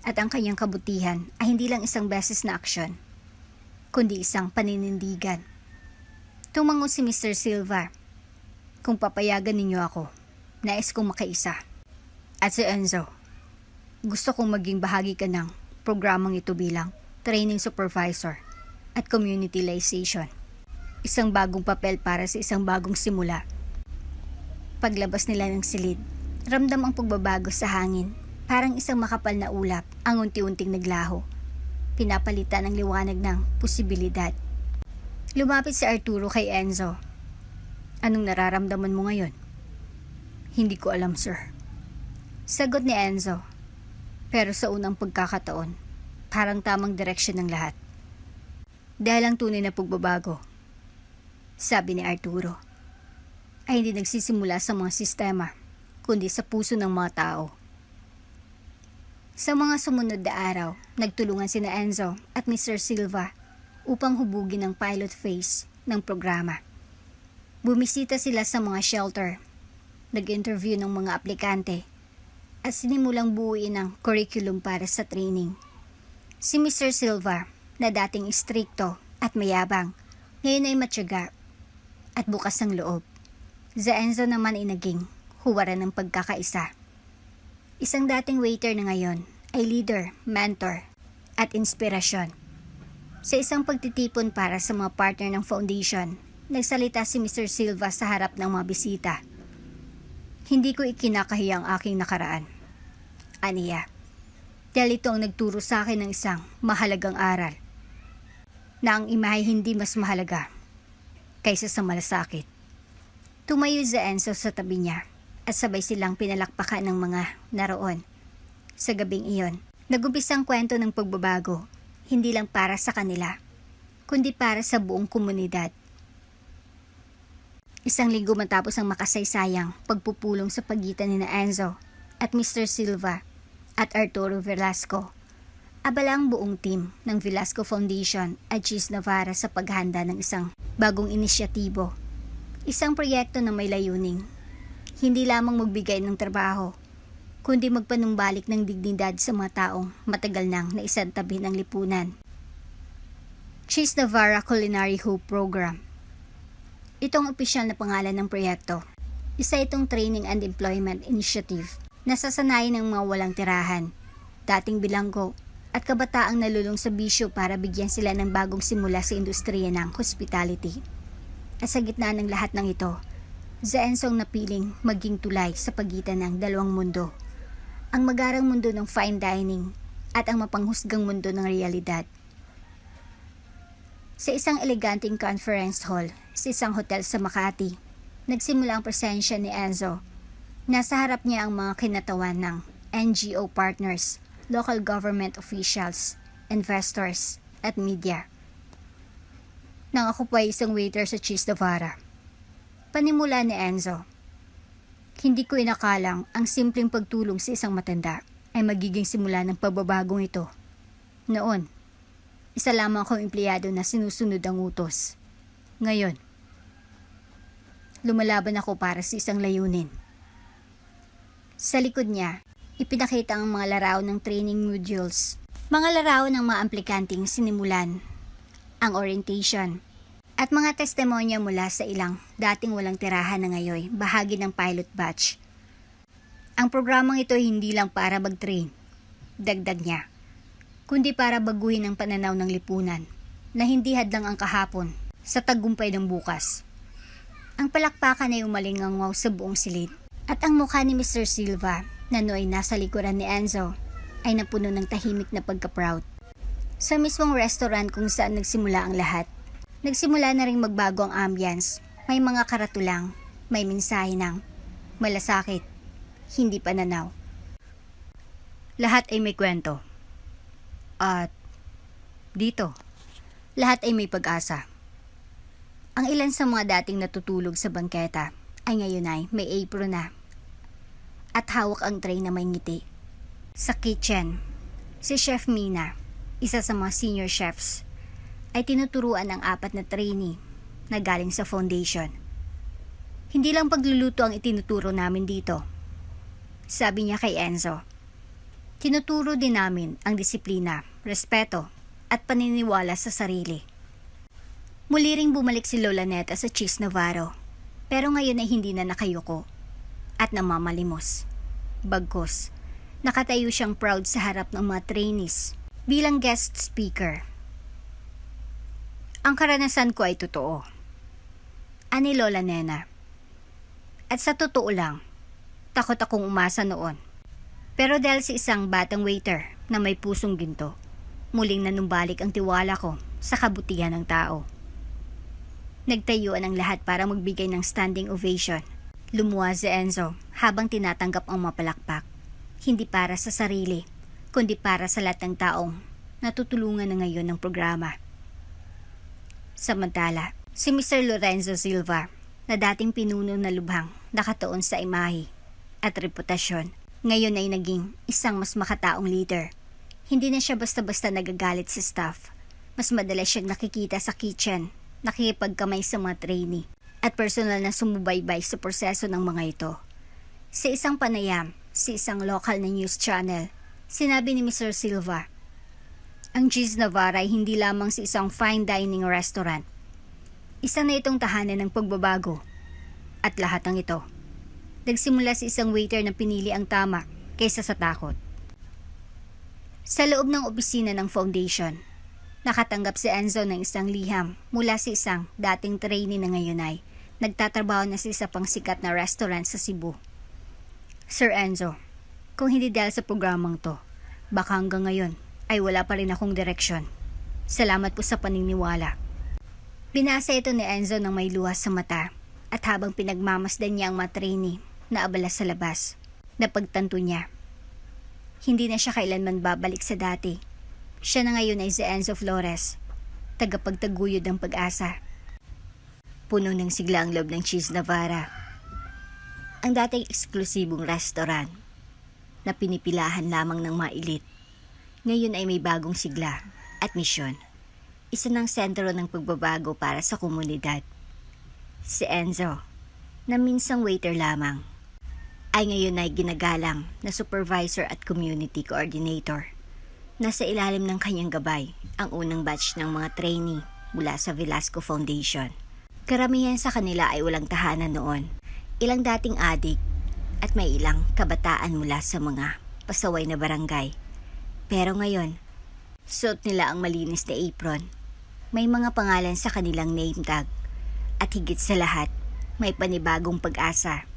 at ang kanyang kabutihan ay hindi lang isang beses na aksyon, kundi isang paninindigan. Tumango si Mr. Silva. "Kung papayagan ninyo ako, nais kong makiisa. At si Enzo, gusto kong maging bahagi ka ng programang ito bilang training supervisor at community liaison. Isang bagong papel para sa isang bagong simula." Paglabas nila ng silid, ramdam ang pagbabago sa hangin. Parang isang makapal na ulap ang unti-unting naglaho. Pinapalitan ng liwanag ng posibilidad. Lumapit si Arturo kay Enzo. "Anong nararamdaman mo ngayon?" "Hindi ko alam, sir." Sagot ni Enzo. Pero sa unang pagkakataon, parang tamang direksyon ng lahat. "Dahil ang tunay na pagbabago," sabi ni Arturo, "ay hindi nagsisimula sa mga sistema, kundi sa puso ng mga tao." Sa mga sumunod na araw, nagtulungan sina Enzo at Mr. Silva upang hubugin ang pilot phase ng programa. Bumisita sila sa mga shelter, nag-interview ng mga aplikante, at sinimulang buuin ang curriculum para sa training. Si Mr. Silva, na dating istrikto at mayabang, ngayon ay matyaga at bukas ng loob. Si Enzo naman ay naging huwaran ng pagkakaisa. Isang dating waiter na ngayon ay leader, mentor, at inspirasyon. Sa isang pagtitipon para sa mga partner ng foundation, nagsalita si Mr. Silva sa harap ng mga bisita. "Hindi ko ikinakahiya ang aking nakaraan, aniya, dahil ito ang nagturo sa akin ng isang mahalagang aral, na ang imahe hindi mas mahalaga kaysa sa malasakit." Tumayo si Enzo sa tabi niya at sabay silang pinalakpakan ng mga naroon. Sa gabing iyon, nag-umpisang kwento ng pagbabago, hindi lang para sa kanila, kundi para sa buong komunidad. Isang linggo matapos ang makasaysayang pagpupulong sa pagitan ni Enzo at Mr. Silva at Arturo Velasco, abala ang buong team ng Velasco Foundation at Cheese Navarra sa paghahanda ng isang bagong inisyatibo. Isang proyekto na may layuning, hindi lamang magbigay ng trabaho, kundi magpanumbalik ng dignidad sa mga taong matagal nang naisantabi ng lipunan. Cheese Navarra Culinary Hope Program. Itong opisyal na pangalan ng proyekto. Isa itong training and employment initiative na sasanayin ng mga walang tirahan, dating bilanggo, at kabataang nalulung sa bisyo para bigyan sila ng bagong simula sa industriya ng hospitality. At sa gitna ng lahat ng ito, si Enzo ang napiling maging tulay sa pagitan ng dalawang mundo. Ang magarang mundo ng fine dining at ang mapanghusgang mundo ng realidad. Sa isang eleganteng conference hall sa isang hotel sa Makati, nagsimula ang presensya ni Enzo. Nasa harap niya ang mga kinatawan ng NGO partners, local government officials, investors, at media. Nang ako pa isang waiter sa Cheese Navarra. Panimula ni Enzo. Hindi ko inakalang ang simpleng pagtulong sa isang matanda ay magiging simula ng pagbabagong ito. Noon, isa lamang akong empleyado na sinusunod ang utos. Ngayon, lumalaban ako para sa isang layunin. Sa likod niya, ipinakita ang mga larawan ng training modules. Mga larawan ng mga aplikanteng sinimulan, ang orientation, at mga testimonya mula sa ilang dating walang tirahan na ngayon bahagi ng pilot batch. Ang programang ito hindi lang para mag-train, dagdag niya, kundi para baguhin ang pananaw ng lipunan na hindi hadlang ang kahapon sa tagumpay ng bukas. Ang palakpakan ay umalingangaw sa buong silid at ang mukha ni Mr. Silva na nooy nasa likuran ni Enzo ay napuno ng tahimik na pagka-proud. Sa mismong restaurant kung saan nagsimula ang lahat, nagsimula na rin magbago ang ambience. May mga karatulang, may mensahe ng malasakit, hindi pananaw. Lahat ay may kwento. At dito, lahat ay may pag-asa. Ang ilan sa mga dating natutulog sa bangketa ay ngayon ay may apron na at hawak ang tray na may ngiti. Sa kitchen, si Chef Mina, isa sa mga senior chefs, ay tinuturuan ng 4 na trainee na galing sa foundation. Hindi lang pagluluto ang itinuturo namin dito. Sabi niya kay Enzo, tinuturo din namin ang disiplina, respeto, at paniniwala sa sarili. Muli ring bumalik si Lola Neta sa Cheese Navarro, pero ngayon ay hindi na nakayuko at namamalimos. Bagkus, nakatayo siyang proud sa harap ng mga trainees bilang guest speaker. Ang karanasan ko ay totoo. Ani Lola Nena. At sa totoo lang, takot akong umasa noon. Pero dahil sa isang batang waiter na may pusong ginto, muling nanumbalik ang tiwala ko sa kabutihan ng tao. Nagtayuan ang lahat para magbigay ng standing ovation. Lumuha si Enzo habang tinatanggap ang mapalakpak. Hindi para sa sarili, kundi para sa lahat ng taong natutulungan na ngayon ng programa. Samantala, si Mr. Lorenzo Silva, na dating pinuno na lubhang nakatuon sa imahe at reputasyon, ngayon ay naging isang mas makataong leader. Hindi na siya basta-basta nagagalit sa staff. Mas madalas siyang nakikita sa kitchen, nakikipagkamay sa mga trainee, at personal na sumubaybay sa proseso ng mga ito. Sa isang panayam, sa isang local na news channel, sinabi ni Mr. Silva, ang Cheese Navarra ay hindi lamang sa isang fine dining restaurant. Isa na itong tahanan ng pagbabago. At lahat ng ito, nagsimula sa isang waiter na pinili ang tama kaysa sa takot. Sa loob ng opisina ng foundation, nakatanggap si Enzo ng isang liham mula sa isang dating trainee na ngayon ay nagtatrabaho na sa isa pang sikat na restaurant sa Cebu. Sir Enzo, kung hindi dahil sa programang to, baka hanggang ngayon ay wala pa rin akong direksyon. Salamat po sa paniniwala. Binasa ito ni Enzo ng may luha sa mata at habang pinagmamasdan niya ang mga trainee na abala sa labas, napagtanto niya. Hindi na siya kailanman babalik sa dati. Siya na ngayon ay si Enzo Flores, tagapagtaguyod ng pag-asa. Puno ng sigla ang loob ng Cheese Navarra. Ang dating eksklusibong restaurant na pinipilahan lamang ng mga elite, ngayon ay may bagong sigla at misyon. Isa ng sentro ng pagbabago para sa komunidad. Si Enzo, na minsang waiter lamang, ay ngayon ay ginagalang na supervisor at community coordinator. Nasa ilalim ng kanyang gabay ang unang batch ng mga trainee mula sa Velasco Foundation. Karamihan sa kanila ay walang tahanan noon, ilang dating adik at may ilang kabataan mula sa mga pasaway na barangay. Pero ngayon, suot nila ang malinis na apron. May mga pangalan sa kanilang name tag at higit sa lahat, may panibagong pag-asa.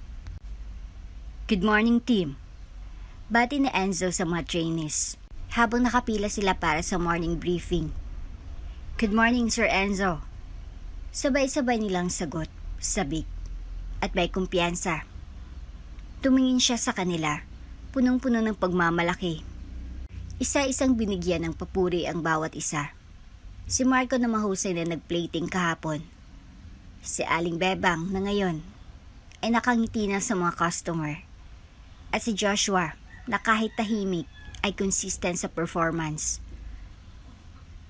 Good morning, team. Bati ni Enzo sa mga trainees habang nakapila sila para sa morning briefing. Good morning, Sir Enzo. Sabay-sabay nilang sagot, sabik, at may kumpiyansa. Tumingin siya sa kanila, punong-puno ng pagmamalaki. Isa-isang binigyan ng papuri ang bawat isa. Si Marco na mahusay na nagplating kahapon. Si Aling Bebang na ngayon ay nakangiti na sa mga customer. At si Joshua na kahit tahimik ay consistent sa performance.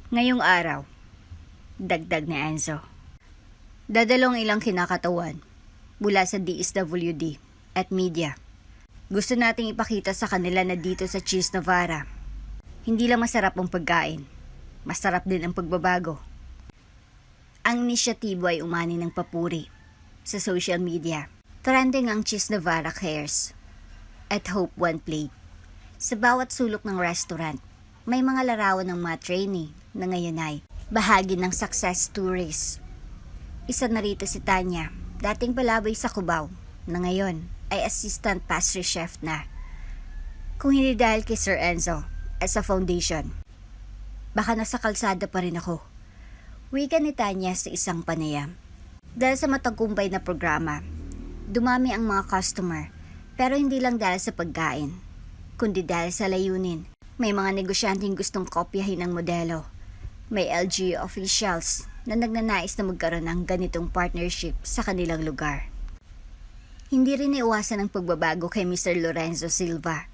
Ngayong araw, dagdag ni Enzo, dadalong ilang kinakatawan mula sa DSWD at media. Gusto nating ipakita sa kanila na dito sa Cheese Navarra, hindi lang masarap ang pagkain, masarap din ang pagbabago. Ang inisyatibo ay umani ng papuri sa social media. Trending ang Cheese Navarra Cares at Hope One Plate. Sa bawat sulok ng restaurant, may mga larawan ng mga trainee na ngayon ay bahagi ng success stories. Isa na rito si Tanya, dating palaboy sa Cubao, na ngayon ay assistant pastry chef na. Kung hindi dahil kay Sir Enzo at sa foundation, baka nasa kalsada pa rin ako. Wika ni Tanya sa isang panayam. Dahil sa matagumpay na programa, dumami ang mga customer, pero hindi lang dahil sa pagkain, kundi dahil sa layunin. May mga negosyanteng gustong kopyahin ang modelo. May LG officials na nagnanais na magkaroon ng ganitong partnership sa kanilang lugar. Hindi rin iwasan ang pagbabago kay Mr. Lorenzo Silva.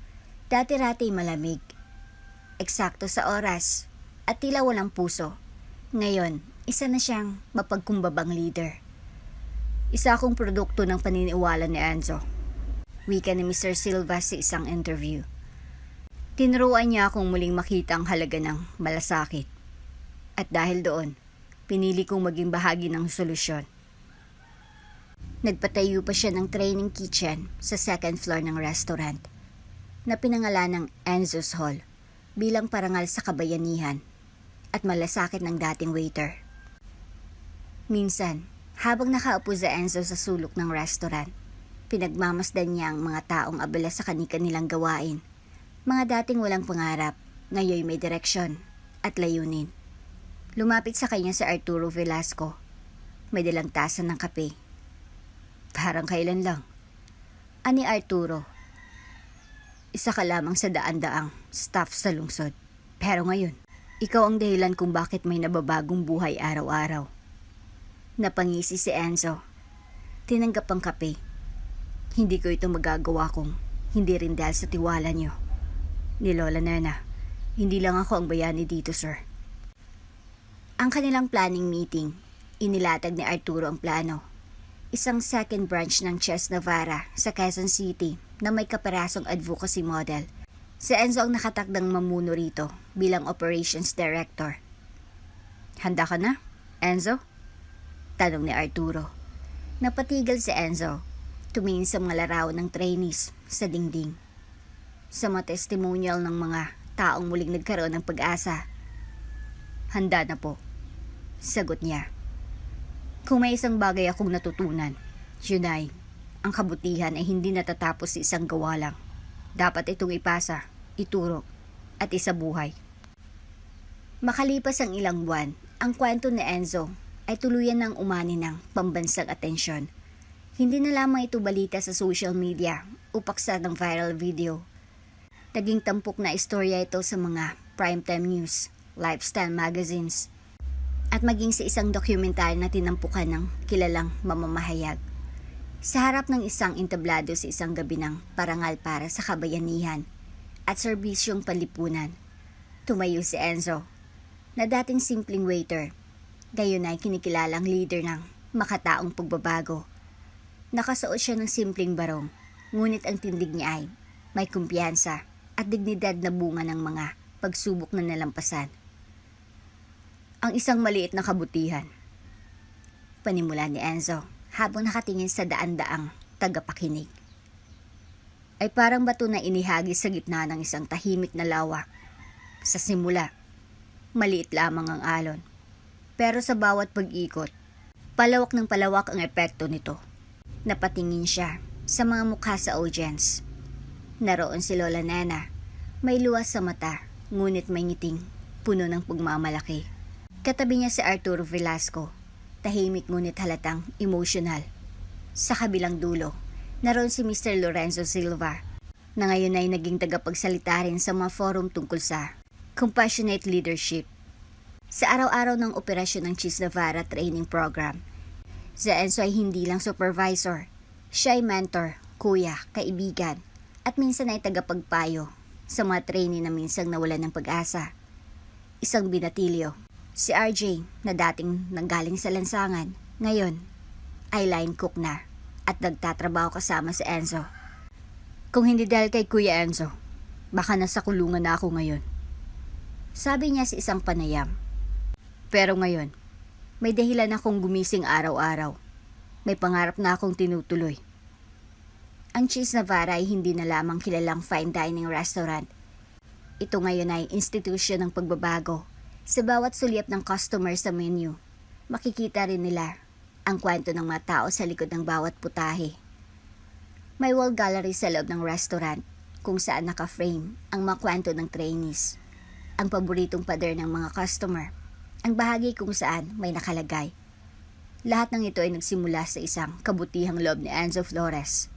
Dati-rati malamig, eksakto sa oras, at tila walang puso. Ngayon, isa na siyang mapagkumbabang leader. Isa akong produkto ng paniniwala ni Enzo. Wika ni Mr. Silva sa isang interview. Tinuruan niya akong muling makita ang halaga ng malasakit. At dahil doon, pinili kong maging bahagi ng solusyon. Nagpatayo pa siya ng training kitchen sa second floor ng restaurant na pinangalan ng Enzo's Hall bilang parangal sa kabayanihan at malasakit ng dating waiter. Minsan, habang nakaupo si Enzo sa sulok ng restaurant, pinagmamasdan niya ang mga taong abala sa kani-kanilang gawain. Mga dating walang pangarap, ngayon may direksyon at layunin. Lumapit sa kanya si Arturo Velasco. May dalang tasa ng kape. Parang kailan lang. Ani Arturo, isa ka lamang sa daan-daang staff sa lungsod. Pero ngayon, ikaw ang dahilan kung bakit may nababagong buhay araw-araw. Napangisi si Enzo. Tinanggap ang kape. Hindi ko ito magagawa kung hindi rin dahil sa tiwala niyo. Ni Lola Nena, hindi lang ako ang bayani dito, sir. Ang kanilang planning meeting, inilatag ni Arturo ang plano. Isang second branch ng Cheese Navarra sa Quezon City na may kaparasong advocacy model. Si Enzo ang nakatakdang mamuno rito bilang operations director. Handa ka na, Enzo? Tanong ni Arturo. Napatigil si Enzo. Tumingin sa mga larawan ng trainees sa dingding. Sa mga testimonial ng mga taong muling nagkaroon ng pag-asa. Handa na po, sagot niya. Kung may isang bagay akong natutunan, yun ay, ang kabutihan ay hindi natatapos sa isang gawa lang. Dapat itong ipasa, ituro, at isabuhay. Makalipas ang ilang buwan, ang kwento ni Enzo ay tuluyan ng umani ng pambansang atensyon. Hindi na lamang ito balita sa social media o paksa ng viral video. Naging tampok na istorya ito sa mga primetime news, lifestyle magazines, at maging sa isang dokumentaryo na tinampukan ng kilalang mamamahayag. Sa harap ng isang entablado sa isang gabi ng parangal para sa kabayanihan at serbisyong panlipunan, tumayo si Enzo, na dating simpleng waiter, gayon ay kinikilalang leader ng makataong pagbabago. Nakasuot siya ng simpleng barong, ngunit ang tindig niya ay may kumpiyansa at dignidad na bunga ng mga pagsubok na nalampasan. Ang isang maliit na kabutihan. Panimula ni Enzo habang nakatingin sa daan-daang tagapakinig. Ay parang bato na inihagis sa gitna ng isang tahimik na lawa. Sa simula, maliit lamang ang alon. Pero sa bawat pag-ikot, palawak ng palawak ang epekto nito. Napatingin siya sa mga mukha sa audience. Naroon si Lola Nena, may luwas sa mata, ngunit may ngiting, puno ng pagmamalaki. Katabi niya si Arturo Velasco, tahimik ngunit halatang emotional. Sa kabilang dulo, naroon si Mr. Lorenzo Silva, na ngayon ay naging tagapagsalita rin sa mga forum tungkol sa compassionate leadership. Sa araw-araw ng operasyon ng Cheese Navarra Training Program, si Enzo ay hindi lang supervisor, siya ay mentor, kuya, kaibigan, at minsan ay tagapagpayo sa mga trainee na minsang nawalan ng pag-asa. Isang binatilyo, si RJ na dating nanggaling sa lansangan, ngayon ay line cook na at nagtatrabaho kasama si Enzo. Kung hindi dahil kay Kuya Enzo, baka nasa kulungan na ako ngayon. Sabi niya sa isang panayam. Pero ngayon, may dahilan akong gumising araw-araw. May pangarap na akong tinutuloy. Ang Cheese Navarra ay hindi na lamang kilalang fine dining restaurant. Ito ngayon ay institusyon ng pagbabago. Sa bawat sulyap ng customer sa menu, makikita rin nila ang kwento ng mga tao sa likod ng bawat putahe. May wall gallery sa loob ng restaurant kung saan naka-frame ang mga kwento ng trainees, ang paboritong pader ng mga customer, ang bahagi kung saan may nakalagay. Lahat ng ito ay nagsimula sa isang kabutihang loob ni Enzo Flores.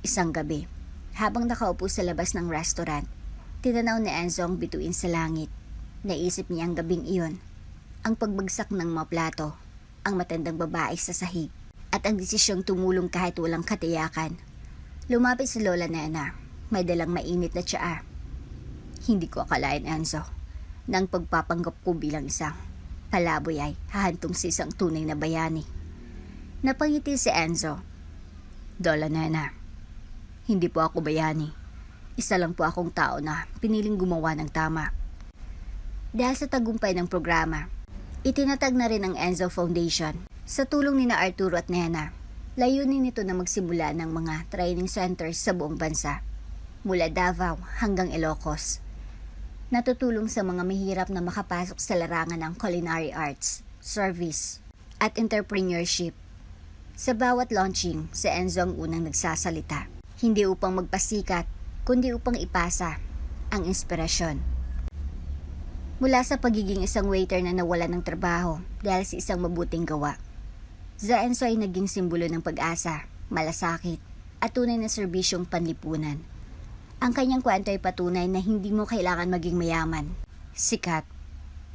Isang gabi, habang nakaupo sa labas ng restaurant, tinanaw ni Enzo ang bituin sa langit. Naisip niya ang gabing iyon, ang pagbagsak ng mga plato, ang matandang babae sa sahig, at ang desisyong tumulong kahit walang katiyakan. Lumapit si Lola Nena, may dalang mainit na tsaa. Hindi ko akalain, Enzo, na ang pagpapanggap ko bilang isang palaboy ay hahantong sa isang tunay na bayani. Napangiti si Enzo. Lola Nena, hindi po ako bayani. Isa lang po akong tao na piniling gumawa ng tama. Dahil sa tagumpay ng programa, itinatag na rin ang Enzo Foundation. Sa tulong ni na Arturo at Nena, layunin nito na magsimula ng mga training centers sa buong bansa, mula Davao hanggang Ilocos. Natutulong sa mga mahirap na makapasok sa larangan ng culinary arts, service, at entrepreneurship. Sa bawat launching, si Enzo ang unang nagsasalita. Hindi upang magpasikat, kundi upang ipasa ang inspirasyon. Mula sa pagiging isang waiter na nawalan ng trabaho dahil sa isang mabuting gawa, si Enzo ay naging simbolo ng pag-asa, malasakit, at tunay na serbisyong panlipunan. Ang kanyang kwento ay patunay na hindi mo kailangan maging mayaman, sikat,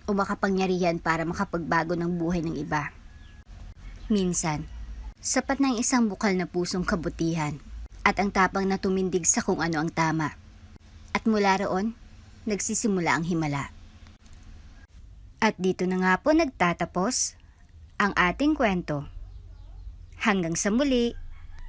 o makapangyarihan para makapagbago ng buhay ng iba. Minsan, sapat na ang isang bukal na pusong kabutihan at ang tapang na tumindig sa kung ano ang tama. At mula roon, nagsisimula ang himala. At dito na nga po nagtatapos ang ating kwento. Hanggang sa muli!